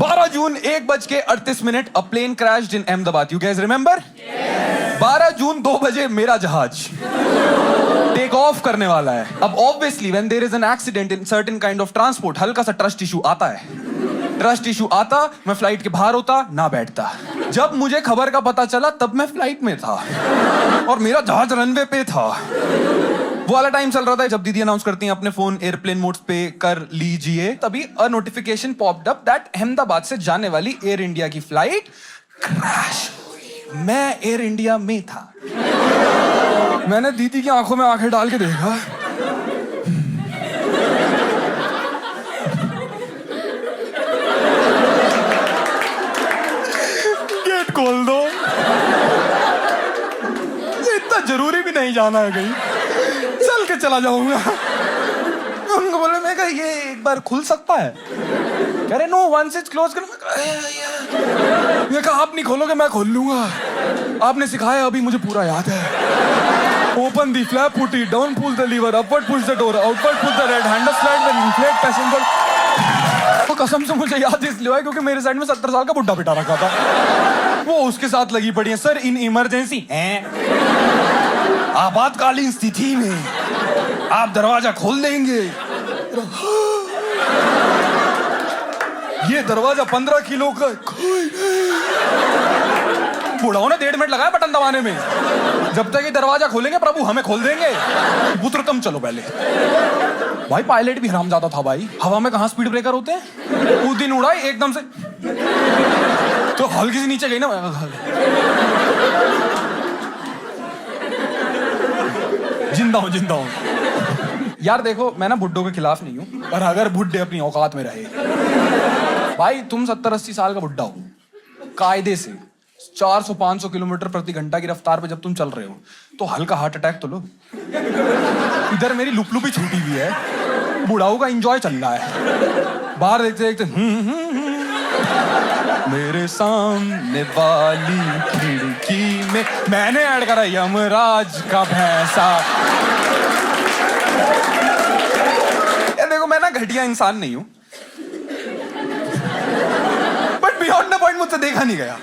12 June 1:38 a plane crashed in Ahmedabad. You guys remember? 12 जून 2 बजे मेरा जहाज टेक ऑफ करने वाला है। अब obviously when there is an accident in certain kind of transport, हल्का सा ट्रस्ट इशू आता है। ट्रस्ट इशू आता, मैं फ्लाइट के बाहर होता, ना बैठता। जब मुझे खबर का पता चला तब मैं फ्लाइट में था और मेरा जहाज रनवे पे था। वो वाला टाइम चल रहा था जब दीदी अनाउंस करती हैं अपने फोन एयरप्लेन मोड पे कर लीजिए। तभी a notification popped up that Ahmedabad से जाने वाली एयर इंडिया की फ्लाइट क्रैश हुई। मैं एयर इंडिया में था। मैंने दीदी की आंखों में आंखें डाल के देखा, गेट खोल दो, इतना जरूरी भी नहीं जाना है कहीं, चल के चला जाऊंगा। उनको बोले, मैं कहा ये एक बार खुल सकता है? कह रहे नो, वंस इट्स क्लोज कर। मैं कहा आप नहीं खोलोगे, मैं खोल लूंगा। आपने सिखाया अभी, मुझे पूरा याद है। Open the flap, put it down, pull the lever, upward push the door, outward push the red handle, slide the inflate passenger. तो कसम से मुझे याद इसलिए है क्योंकि मेरे साइड में 70 साल का बुड्ढा बिठा रखा था। वो उसके साथ लगी पड़ी है। सर इन इमरजेंसी आपातकालीन स्थिति में आप दरवाजा खोल देंगे। ये दरवाजा 15 किलो का। बुढ़ाओं ने 1.5 मिनट लगाया बटन दबाने में। जब तक ये दरवाजा खोलेंगे प्रभु हमें खोल देंगे। पुत्र तुम चलो पहले। भाई पायलट भी हरामजादा था भाई, हवा में कहाँ स्पीड ब्रेकर होते हैं। उस दिन उड़ाई एकदम से तो हल्की से नीचे गई ना। जिंदा हूं यार। देखो मैं ना बुड्ढों के खिलाफ नहीं हूं, पर अगर बुड्ढे अपनी औकात में रहे। भाई तुम 70-80 साल का बुड्ढा हो, कायदे से 400-500 किलोमीटर प्रति घंटा की रफ्तार पे जब तुम चल रहे हो तो हल्का हार्ट अटैक तो लो। इधर मेरी लुप ही छूटी हुई है, बुढ़ाओं का एंजॉय चल रहा है। बाहर देखते देखते मेरे सामने वाली खिड़की में मैंने ऐड करा यमराज का भैंसा। देखो मैं ना घटिया इंसान नहीं हूं, बट बियॉन्ड द पॉइंट मुझसे देखा नहीं गया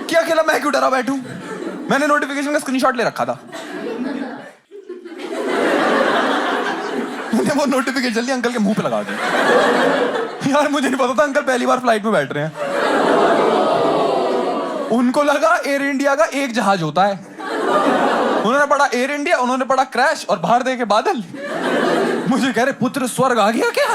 कि अकेला मैं क्यों डरा बैठूं। मैंने नोटिफिकेशन का स्क्रीनशॉट ले रखा था। मैंने वो नोटिफिकेशन जल्दी अंकल के मुंह पे लगा दी। यार मुझे नहीं पता था अंकल पहली बार फ्लाइट में बैठ रहे हैं। उनको लगा एयर इंडिया का एक जहाज होता है। उन्होंने पढ़ा एयर इंडिया, उन्होंने पढ़ा क्रैश और बाहर देखे बादल। मुझे कह रहे पुत्र स्वर्ग आ गया क्या?